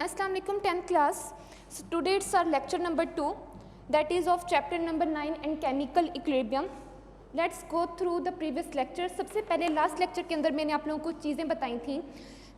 Assalamu alaikum 10th class. So today it's our lecture number 2, that is of chapter number 9 and chemical equilibrium. Let's go through the previous lecture. सबसे पहले last lecture के अंदर मैंने आप लोगों को कुछ चीज़ें बताई थी,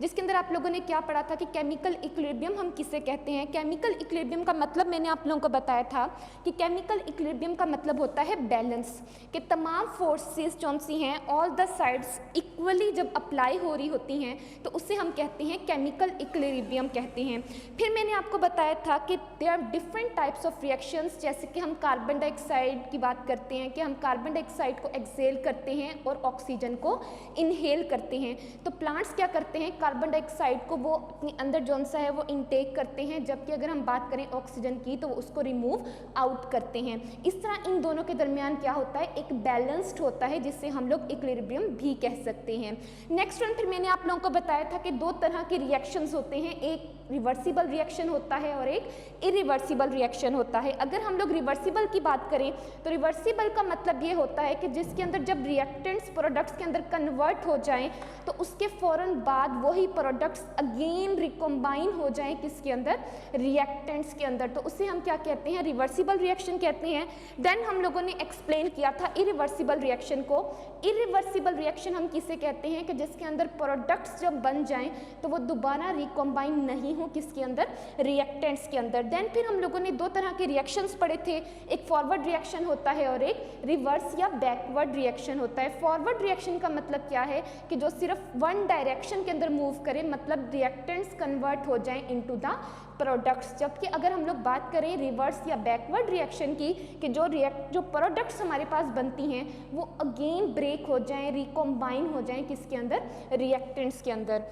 जिसके अंदर आप लोगों ने क्या पढ़ा था कि केमिकल इक्विलिब्रियम हम किसे कहते हैं। केमिकल इक्विलिब्रियम का मतलब मैंने आप लोगों को बताया था कि केमिकल इक्विलिब्रियम का मतलब होता है बैलेंस, कि तमाम फोर्सेस जौन सी हैं ऑल द साइड्स इक्वली जब अप्लाई हो रही होती हैं तो उसे हम कहते हैं केमिकल इक्विलिब्रियम कहते हैं। फिर मैंने आपको बताया था कि there are different types of reactions, जैसे कि हम कार्बन डाइऑक्साइड की बात करते हैं कि हम कार्बन डाइऑक्साइड को एक्सहेल करते हैं और ऑक्सीजन को इनहेल करते हैं। तो प्लांट्स क्या करते हैं, कार्बन डाइऑक्साइड को वो अपने अंदर जौन सा है वो इनटेक करते हैं, जबकि अगर हम बात करें ऑक्सीजन की तो वो उसको रिमूव आउट करते हैं। इस तरह इन दोनों के दरमियान क्या होता है, एक बैलेंस्ड होता है, जिससे हम लोग इक्विलिब्रियम भी कह सकते हैं। नेक्स्ट वन, फिर मैंने आप लोगों को बताया था कि दो तरह के रिएक्शंस होते हैं, एक रिवर्सिबल रिएक्शन होता है और एक इरिवर्सिबल रिएक्शन होता है। अगर हम लोग रिवर्सिबल की बात करें तो रिवर्सिबल का मतलब ये होता है कि जिसके अंदर जब रिएक्टेंट्स प्रोडक्ट्स के अंदर कन्वर्ट हो जाएं तो उसके फ़ौरन बाद वही प्रोडक्ट्स अगेन रिकम्बाइन हो जाएं किसके अंदर, रिएक्टेंट्स के अंदर, तो उसे हम क्या कहते हैं, रिवर्सिबल रिएक्शन कहते हैं। देन हम लोगों ने एक्सप्लेन किया था इरिवर्सिबल रिएक्शन को। इरिवर्सिबल रिएक्शन हम किसे कहते हैं कि जिसके अंदर प्रोडक्ट्स जब बन जाएं तो वो दोबारा रिकम्बाइन नहीं हो किसके अंदर, रिएक्टेंट्स के अंदर। देन फिर हम लोगों ने दो तरह के रिएक्शंस पढ़े थे, एक फॉरवर्ड रिएक्शन होता है और एक रिवर्स या बैकवर्ड रिएक्शन होता है। फॉरवर्ड रिएक्शन का मतलब क्या है कि जो सिर्फ वन डायरेक्शन के अंदर मूव करे, मतलब रिएक्टेंट्स कन्वर्ट हो जाएं इनटू द प्रोडक्ट्स। जबकि अगर हम लोग बात करें रिवर्स या बैकवर्ड रिएक्शन की, कि जो प्रोडक्ट्स हमारे पास बनती हैं वो अगेन ब्रेक हो जाएं, रिकम्बाइन हो जाएं किसके अंदर, रिएक्टेंट्स के अंदर।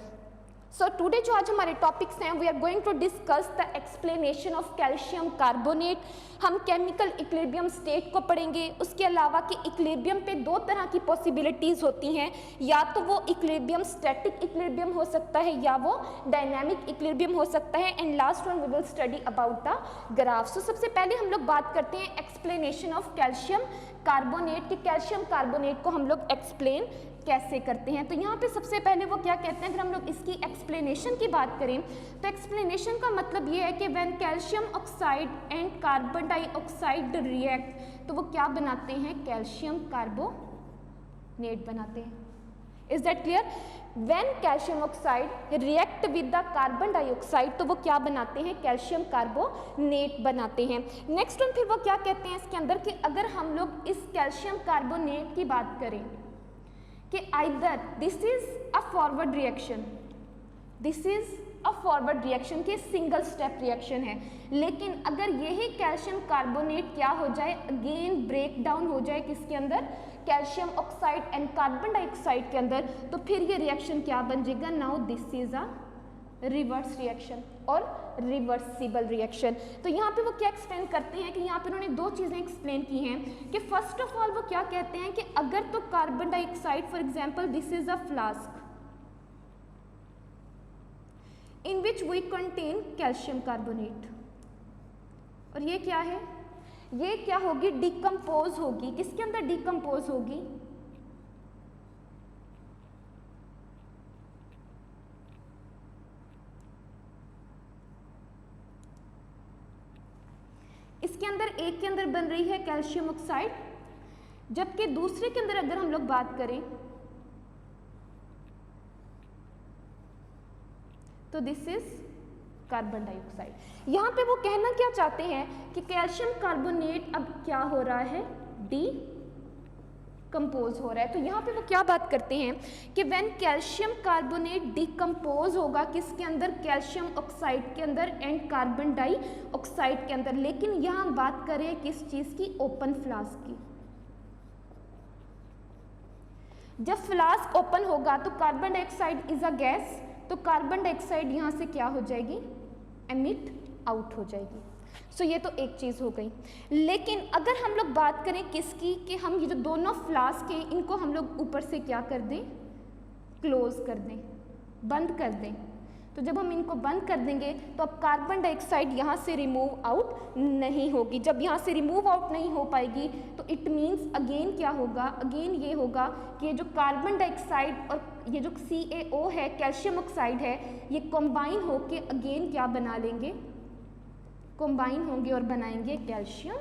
सो टुडे जो आज हमारे टॉपिक्स हैं, we are going to discuss the explanation of calcium carbonate. हम केमिकल इक्विलिब्रियम स्टेट को पढ़ेंगे। उसके अलावा कि इक्विलिब्रियम पे दो तरह की पॉसिबिलिटीज़ होती हैं, या तो वो इक्विलिब्रियम स्टैटिक इक्विलिब्रियम हो सकता है या वो डायनामिक इक्विलिब्रियम हो सकता है। And last one we will study about the graph. So सबसे पहले हम लोग बात करते हैं एक्सप्लेनेशन ऑफ कैल्शियम कार्बोनेट, कि कैल्शियम कार्बोनेट को हम लोग एक्सप्लेन कैसे करते हैं। तो यहाँ पे सबसे पहले वो क्या कहते हैं, अगर हम लोग इसकी एक्सप्लेनेशन की बात करें तो एक्सप्लेनेशन का मतलब ये है कि when calcium oxide and carbon dioxide react, तो वो क्या बनाते हैं, कैल्शियम कार्बोनेट बनाते हैं। Is that clear? When calcium oxide react with the carbon dioxide, तो वो क्या बनाते हैं, कैल्शियम कार्बोनेट बनाते हैं। नेक्स्ट वन, फिर वो क्या कहते हैं इसके अंदर कि अगर हम लोग इस कैल्शियम कार्बोनेट की बात करें कि either this is a forward reaction, this is a forward reaction के सिंगल स्टेप रिएक्शन है, लेकिन अगर यही कैल्शियम कार्बोनेट क्या हो जाए, अगेन ब्रेक डाउन हो जाए किसके अंदर, calcium oxide and carbon dioxide के अंदर, तो फिर ये रिएक्शन क्या बन जाएगा, now this is a reverse reaction और रिवर्सिबल रिएक्शन। तो यहाँ पे वो क्या एक्सप्लेन करते हैं कि यहाँ पे उन्होंने दो चीज़ें एक्सप्लेन की हैं कि फर्स्ट ऑफ ऑल वो क्या कहते हैं कि अगर तो carbon dioxide, for example this is a flask in which we contain calcium carbonate, और ये क्या है, ये क्या होगी, डिकम्पोज होगी, किसके अंदर डिकम्पोज होगी, इसके अंदर एक के अंदर बन रही है कैल्शियम ऑक्साइड, जबकि दूसरे के अंदर अगर हम लोग बात करें तो दिस इज कार्बन डाइऑक्साइड। यहां पे वो कहना क्या चाहते हैं कि कैल्शियम कार्बोनेट अब क्या हो रहा है, कंपोज हो रहा है। तो यहाँ पे वो क्या बात करते हैं कि व्हेन कैल्शियम कार्बोनेट डिकम्पोज होगा किसके अंदर, कैल्शियम ऑक्साइड के अंदर एंड कार्बन डाइऑक्साइड के अंदर, लेकिन यहाँ बात करें किस चीज़ की, ओपन फ्लास्क की। जब फ्लास्क ओपन होगा तो carbon dioxide is a gas, तो कार्बन डाइऑक्साइड यहाँ से क्या हो जाएगी, एमिट आउट हो जाएगी। सो ये तो एक चीज़ हो गई। लेकिन अगर हम लोग बात करें किसकी, कि हम ये जो दोनों फ्लास्क हैं इनको हम लोग ऊपर से क्या कर दें, क्लोज कर दें, बंद कर दें, तो जब हम इनको बंद कर देंगे तो अब कार्बन डाइऑक्साइड यहाँ से रिमूव आउट नहीं होगी। जब यहाँ से रिमूव आउट नहीं हो पाएगी तो इट मीन्स अगेन क्या होगा, अगेन ये होगा कि ये जो कार्बन डाइऑक्साइड और ये जो CaO है, कैल्शियम ऑक्साइड है, ये कंबाइन होके अगेन क्या बना लेंगे, कंबाइन होंगे और बनाएंगे calcium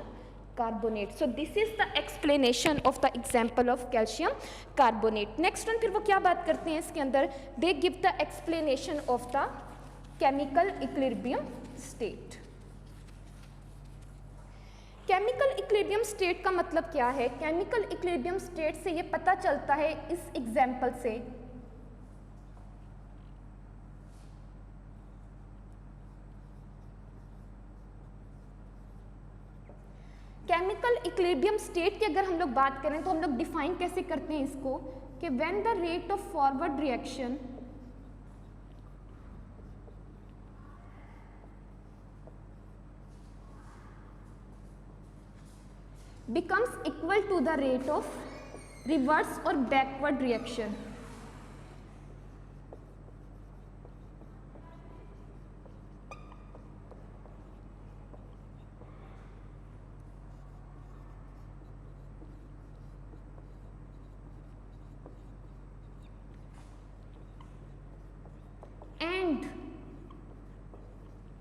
carbonate. So this is the explanation of the example of calcium carbonate. Next one फिर वो क्या बात करते हैं इसके अंदर, they give the explanation of the chemical equilibrium state. Chemical equilibrium state का मतलब क्या है? केमिकल इक्विलिब्रियम स्टेट से ये पता चलता है इस एग्जाम्पल से केमिकल इक्विलिब्रियम स्टेट की अगर हम लोग बात करें तो हम लोग डिफाइन कैसे करते हैं इसको कि when the rate of forward reaction becomes equal to the rate of reverse or backward reaction. And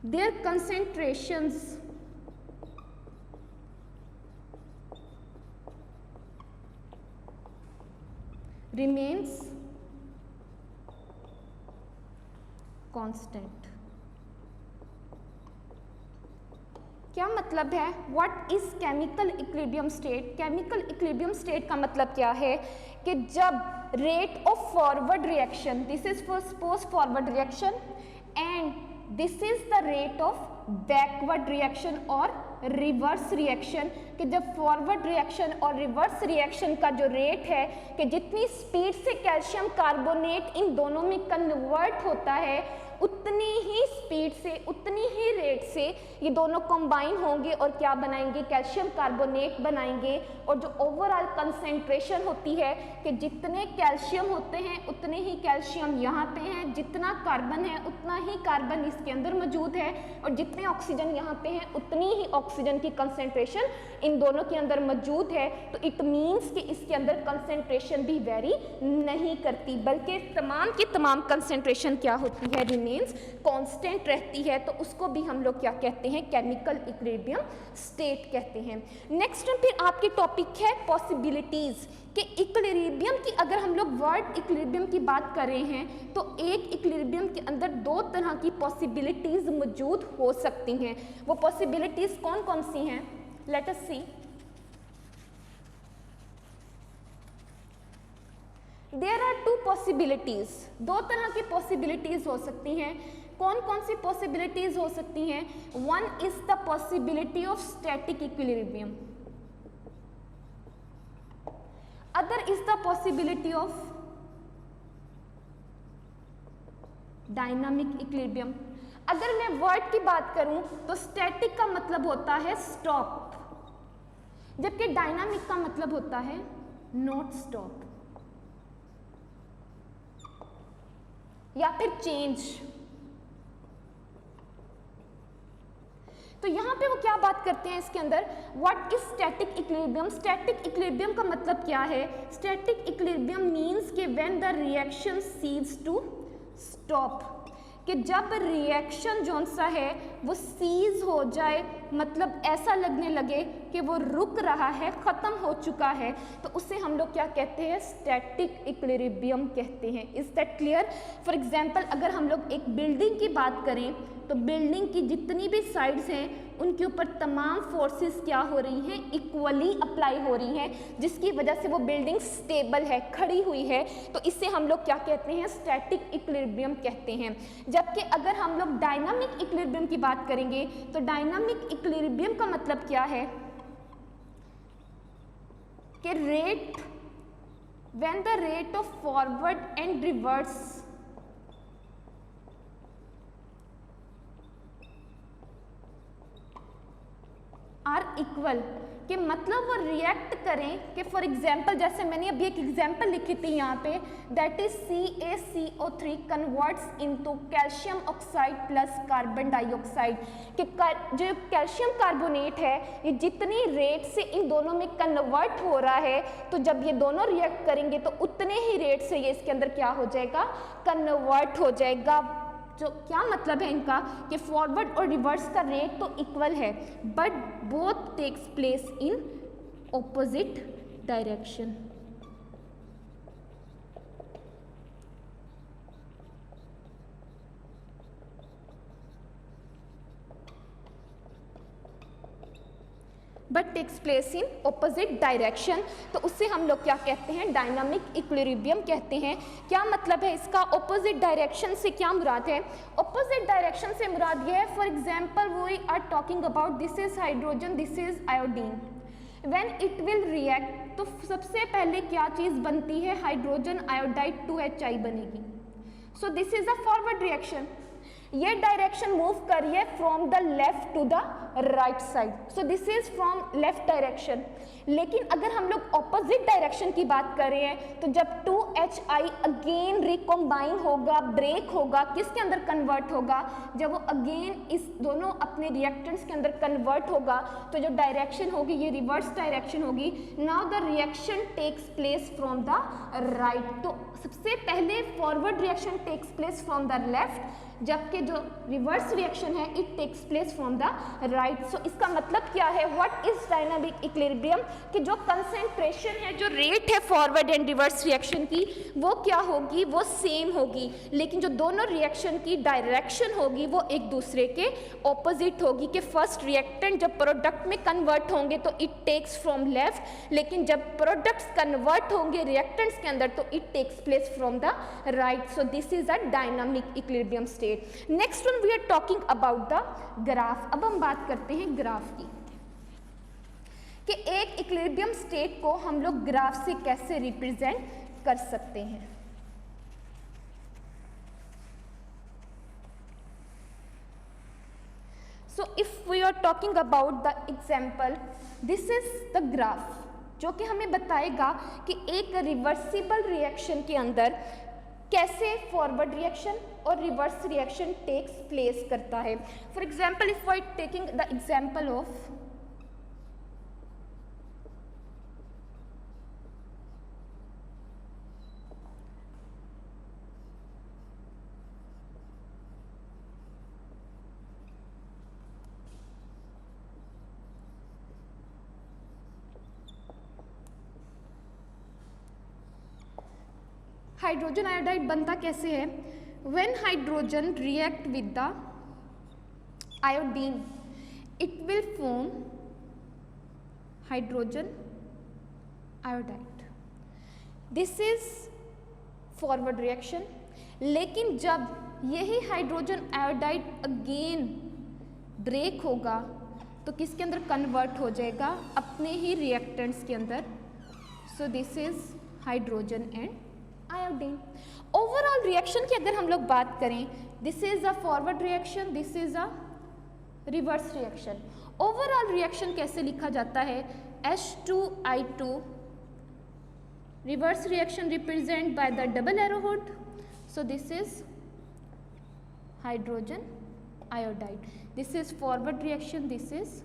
their concentrations remains constant. क्या मतलब है? What is chemical equilibrium state? Chemical equilibrium state का मतलब क्या है कि जब rate of forward reaction, this is for suppose forward reaction and this is the rate of backward reaction और रिवर्स रिएक्शन, कि जब फॉरवर्ड रिएक्शन और रिवर्स रिएक्शन का जो रेट है कि जितनी स्पीड से कैल्शियम कार्बोनेट इन दोनों में कन्वर्ट होता है उतनी ही स्पीड से, उतनी ही रेट से ये दोनों कंबाइन होंगे और क्या बनाएंगे, कैल्शियम कार्बोनेट बनाएंगे। और जो ओवरऑल कंसेंट्रेशन होती है कि जितने कैल्शियम होते हैं उतने ही कैल्शियम यहाँ पे हैं, जितना कार्बन है उतना ही कार्बन इसके अंदर मौजूद है, और जितने ऑक्सीजन यहाँ पे हैं उतनी ही ऑक्सीजन की कंसेंट्रेशन इन दोनों के अंदर मौजूद है। तो इट मीन्स कि इसके अंदर कंसेंट्रेशन भी वेरी नहीं करती, बल्कि तमाम की तमाम कंसेंट्रेशन क्या होती है, रिमेन्स कांस्टेंट रहती है। तो उसको भी हम लोग क्या कहते हैं, केमिकल इक्विलिब्रियम स्टेट कहते हैं। नेक्स्ट फिर आपके टॉपिक है पॉसिबिलिटीज कि इक्विलिब्रियम की, अगर हम लोग वर्ड इक्विलिब्रियम की बात कर रहे हैं तो एक इक्विलिब्रियम के अंदर दो तरह की पॉसिबिलिटीज मौजूद हो सकती हैं। वो पॉसिबिलिटीज कौन कौन सी हैं? Let us see. There are two possibilities, दो तरह की पॉसिबिलिटीज हो सकती हैं। कौन कौन सी पॉसिबिलिटीज हो सकती हैं? One is the possibility of static equilibrium, other is the possibility of dynamic equilibrium. अगर मैं वर्ड की बात करूं तो स्टैटिक का मतलब होता है स्टॉप, जबकि डायनामिक का मतलब होता है नॉट स्टॉप या फिर चेंज। तो यहां पे वो क्या बात करते हैं इसके अंदर, what is static equilibrium? Static equilibrium का मतलब क्या है? स्टैटिक इक्विलिब्रियम मींस कि when the reaction ceases to stop, कि जब रिएक्शन जौन सा है वो सीज हो जाए, मतलब ऐसा लगने लगे कि वो रुक रहा है, ख़त्म हो चुका है, तो उसे हम लोग क्या कहते हैं, स्टैटिक इक्विलिब्रियम कहते हैं। Is that clear? For example अगर हम लोग एक बिल्डिंग की बात करें तो बिल्डिंग की जितनी भी साइड्स हैं उनके ऊपर तमाम फोर्सेस क्या हो रही हैं, इक्वली अप्लाई हो रही हैं, जिसकी वजह से वो बिल्डिंग स्टेबल है, खड़ी हुई है। तो इसे हम लोग क्या कहते हैं, स्टैटिक इक्विलिब्रियम कहते हैं। जबकि अगर हम लोग डायनामिक इक्विलिब्रियम की बात करेंगे तो डायनामिक इक्विलिब्रियम का मतलब क्या है कि rate, when the rate of forward and reverse are equal, कि मतलब वो रिएक्ट करें कि फॉर एग्जांपल जैसे मैंने अभी एक एग्जांपल लिखी थी यहाँ पे, that is CaCO3 converts into calcium oxide plus carbon dioxide, कि जो कैल्शियम कार्बोनेट है ये जितनी रेट से इन दोनों में कन्वर्ट हो रहा है, तो जब ये दोनों रिएक्ट करेंगे तो उतने ही रेट से ये इसके अंदर क्या हो जाएगा, कन्वर्ट हो जाएगा। जो क्या मतलब है इनका कि फॉरवर्ड और रिवर्स का रेट तो इक्वल है, but both takes place in opposite direction. But takes place in opposite direction, तो उससे हम लोग क्या कहते हैं, डायनामिक इक्विलिब्रियम कहते हैं। क्या मतलब है इसका, ऑपोजिट डायरेक्शन से क्या मुराद है, ऑपोजिट डायरेक्शन से मुराद ये है, for example we are talking about this is hydrogen, this is iodine, when it will react, तो सबसे पहले क्या चीज़ बनती है, हाइड्रोजन आयोडाइड 2HI बनेगी। So this is a forward reaction, ये डायरेक्शन मूव करिए from the left to the right side, so this is from left direction. लेकिन अगर हम लोग ऑपोजिट डायरेक्शन की बात कर रहे हैं, तो जब 2HI अगेन रिकॉम्बाइन होगा, ब्रेक होगा, किसके अंदर कन्वर्ट होगा, जब वो अगेन इस दोनों अपने रिएक्टेंट्स के अंदर कन्वर्ट होगा, तो जो डायरेक्शन होगी ये रिवर्स डायरेक्शन होगी। Now the reaction takes place from the right, तो सबसे पहले forward reaction takes place from the left, जबकि जो रिवर्स रिएक्शन है it takes place from the right. So इसका मतलब क्या है, व्हाट इज डायनामिक इक्विलिब्रियम, कि जो कंसेंट्रेशन है, जो रेट है फॉरवर्ड एंड रिवर्स रिएक्शन की, वो क्या होगी, वो सेम होगी, लेकिन जो दोनों रिएक्शन की डायरेक्शन होगी वो एक दूसरे के ऑपोजिट होगी। कि फर्स्ट रिएक्टेंट जब प्रोडक्ट में कन्वर्ट होंगे तो इट टेक्स फ्रॉम लेफ्ट, लेकिन जब प्रोडक्ट्स कन्वर्ट होंगे रिएक्टेंट्स के अंदर तो it takes place from the right. So this is a dynamic equilibrium state. Next one we are talking about the graph. अब हम बात करते हैं ग्राफ की, कि एक इक्विलिब्रियम स्टेट को हम लोग ग्राफ से कैसे रिप्रेजेंट कर सकते हैं। So if we are talking about the example, this is the graph, जो कि हमें बताएगा कि एक रिवर्सिबल रिएक्शन के अंदर कैसे फॉरवर्ड रिएक्शन और रिवर्स रिएक्शन टेक्स प्लेस करता है। For example if I taking the example of hydrogen iodide बनता कैसे है, when hydrogen react with the iodine it will form hydrogen iodide, this is forward reaction. लेकिन जब यही hydrogen iodide again break होगा तो किसके अंदर कन्वर्ट हो जाएगा, अपने ही रिएक्टेंट्स के अंदर। So this is hydrogen and iodine. Overall reaction की अगर हम लोग बात करें, this is a forward reaction, this is a reverse reaction. Overall reaction कैसे लिखा जाता है, H2I2, reverse reaction represent by the double arrow head, so this is hydrogen iodide, this is forward reaction, this is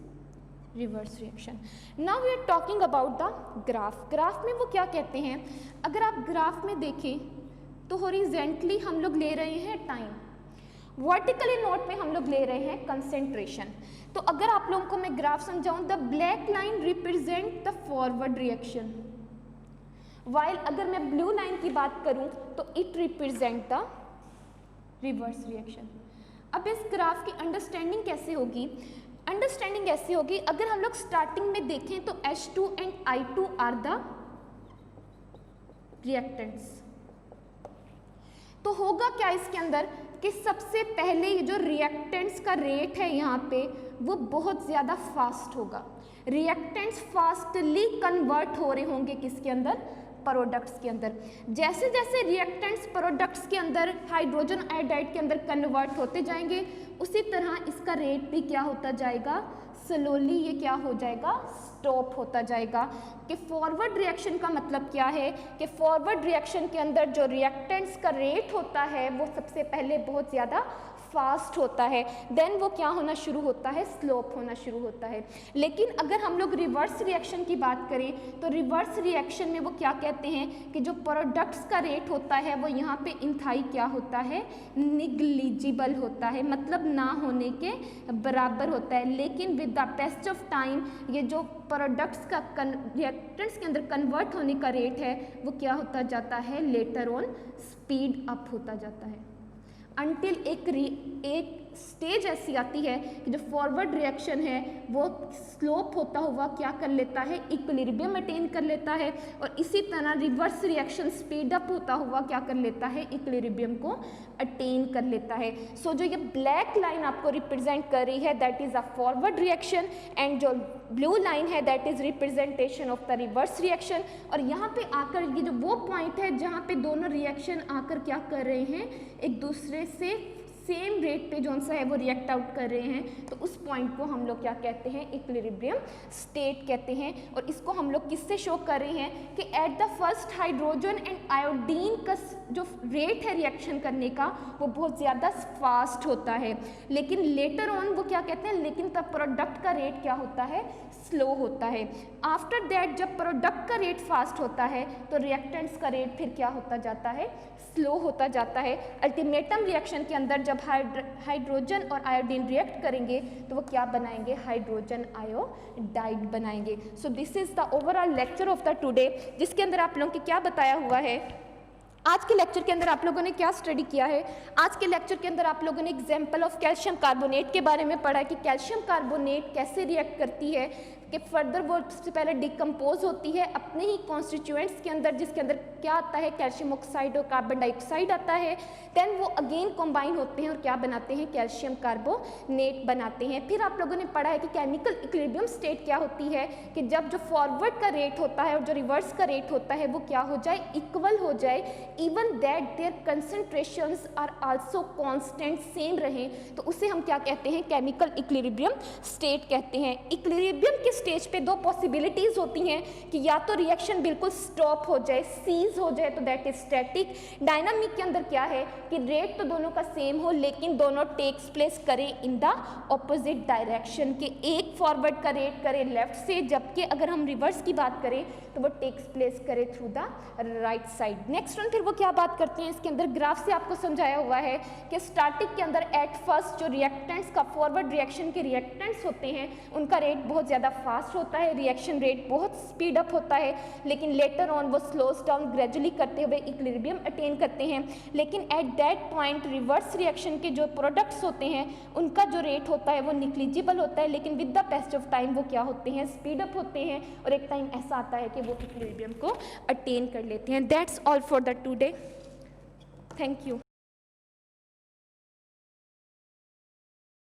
reverse reaction. Now we are talking about the graph. Graph में वो क्या कहते हैं, अगर आप ग्राफ में देखें तो हॉरिजेंटली हम लोग ले रहे हैं टाइम, वर्टिकली नोट में हम लोग ले रहे हैं कंसेंट्रेशन। तो अगर आप लोगों को मैं ग्राफ समझाऊं, the black line represent the forward reaction, while अगर मैं ब्लू लाइन की बात करूं तो it represent the reverse reaction. अब इस ग्राफ की अंडरस्टैंडिंग कैसे होगी, अंडरस्टैंडिंग ऐसी होगी, अगर हम लोग स्टार्टिंग में देखें तो H2 and I2 are the reactants, तो होगा क्या इसके अंदर कि सबसे पहले ये जो रिएक्टेंट्स का रेट है यहाँ पे वो बहुत ज़्यादा फास्ट होगा, रिएक्टेंट्स फास्टली कन्वर्ट हो रहे होंगे किसके अंदर, प्रोडक्ट्स के अंदर। जैसे जैसे रिएक्टेंट्स प्रोडक्ट्स के अंदर हाइड्रोजन आयोडाइड के अंदर कन्वर्ट होते जाएंगे, उसी तरह इसका रेट भी क्या होता जाएगा, स्लोली ये क्या हो जाएगा, स्टॉप होता जाएगा। कि फॉरवर्ड रिएक्शन का मतलब क्या है कि फॉरवर्ड रिएक्शन के अंदर जो रिएक्टेंट्स का रेट होता है वो सबसे पहले बहुत ज़्यादा फास्ट होता है, देन वो क्या होना शुरू होता है, स्लोप होना शुरू होता है। लेकिन अगर हम लोग रिवर्स रिएक्शन की बात करें तो रिवर्स रिएक्शन में वो क्या कहते हैं कि जो प्रोडक्ट्स का रेट होता है वो यहाँ पे इंथाई क्या होता है, निग्लिजिबल होता है, मतलब ना होने के बराबर होता है। लेकिन with the passage of time ये जो प्रोडक्ट्स का रिएक्टेंट्स के अंदर कन्वर्ट होने का रेट है वो क्या होता जाता है, लेटर ऑन स्पीड अप होता जाता है, अनटिल एक स्टेज ऐसी आती है कि जो फॉरवर्ड रिएक्शन है वो स्लोप होता हुआ क्या कर लेता है, इक्विलिब्रियम अटेन कर लेता है, और इसी तरह रिवर्स रिएक्शन स्पीड अप होता हुआ क्या कर लेता है, इक्विलिब्रियम को अटेन कर लेता है। सो जो ये ब्लैक लाइन आपको रिप्रेजेंट कर रही है that is a forward reaction, and जो ब्लू लाइन है that is representation of the reverse reaction. और यहाँ पे आकर ये जो वो पॉइंट है जहाँ पे दोनों रिएक्शन आकर क्या कर रहे हैं, एक दूसरे से सेम रेट पे जो सा है वो रिएक्ट आउट कर रहे हैं, तो उस पॉइंट को हम लोग क्या कहते हैं, इक्विलिब्रियम स्टेट कहते हैं। और इसको हम लोग किससे शो कर रहे हैं कि at the first hydrogen and iodine का जो रेट है रिएक्शन करने का वो बहुत ज़्यादा फास्ट होता है, लेकिन लेटर ऑन वो क्या कहते हैं, लेकिन तब प्रोडक्ट का रेट क्या होता है, स्लो होता है। आफ्टर दैट जब प्रोडक्ट का रेट फास्ट होता है तो रिएक्टेंट्स का रेट फिर क्या होता जाता है, स्लो होता जाता है। अल्टीमेटम रिएक्शन के अंदर जब हाइड्रोजन और आयोडीन रिएक्ट करेंगे तो वो क्या बनाएंगे, हाइड्रोजन आयोडाइड बनाएंगे। सो this is the overall lecture of the today, जिसके अंदर आप लोगों को क्या बताया हुआ है। आज के लेक्चर के अंदर आप लोगों ने क्या स्टडी किया है, आज के लेक्चर के अंदर आप लोगों ने एग्जाम्पल ऑफ कैल्शियम कार्बोनेट के बारे में पढ़ा कि कैल्शियम कार्बोनेट कैसे रिएक्ट करती है, कि फर्दर वो सबसे पहले डिकम्पोज होती है अपने ही कॉन्स्टिट्यूएंट्स के अंदर, जिसके अंदर क्या आता है, कैल्शियम ऑक्साइड और कार्बन डाइऑक्साइड आता है। देन वो अगेन कॉम्बाइन होते हैं और क्या बनाते हैं, कैल्शियम कार्बोनेट बनाते हैं। फिर आप लोगों ने पढ़ा है कि केमिकल इक्विलिब्रियम स्टेट क्या होती है, कि जब जो फॉरवर्ड का रेट होता है और जो रिवर्स का रेट होता है वो क्या हो जाए, इक्वल हो जाए, even that their concentrations are also constant, same रहें, तो उसे हम क्या कहते हैं, केमिकल इक्विलिब्रियम स्टेट कहते हैं। इक्विलिब्रियम के स्टेज पे दो पॉसिबिलिटीज होती हैं कि या तो रिएक्शन बिल्कुल स्टॉप हो जाए, सीज हो जाए, तो दैट इज स्टैटिक। डायनामिक के अंदर क्या है कि रेट तो दोनों का सेम हो लेकिन दोनों टेक्स प्लेस करें इन द ऑपोजिट डायरेक्शन, के एक फॉरवर्ड का रेट करे लेफ्ट से, जबकि अगर हम रिवर्स की बात करें तो वो टेक्स प्लेस करे through the right side. Next one फिर वो क्या बात करते हैं, इसके अंदर ग्राफ से आपको समझाया हुआ है कि स्टार्टिंग के अंदर एट फर्स्ट जो रिएक्टेंट्स का फॉरवर्ड रिएक्शन के रिएक्टेंट्स होते हैं उनका रेट बहुत ज़्यादा फास्ट होता है, रिएक्शन रेट बहुत स्पीड अप होता है, लेकिन लेटर ऑन वो स्लोज डाउन ग्रेजुअली करते हुए इक्विलिब्रियम अटेन करते हैं। लेकिन at that point reverse reaction के जो प्रोडक्ट्स होते हैं उनका जो रेट होता है वो निग्लिजिबल होता है, लेकिन with the passage of time वो क्या होते हैं, स्पीड अप होते हैं, और एक टाइम ऐसा आता है कि वो इक्विलिब्रियम को अटेन कर लेते हैं। That's all for the today, thank you.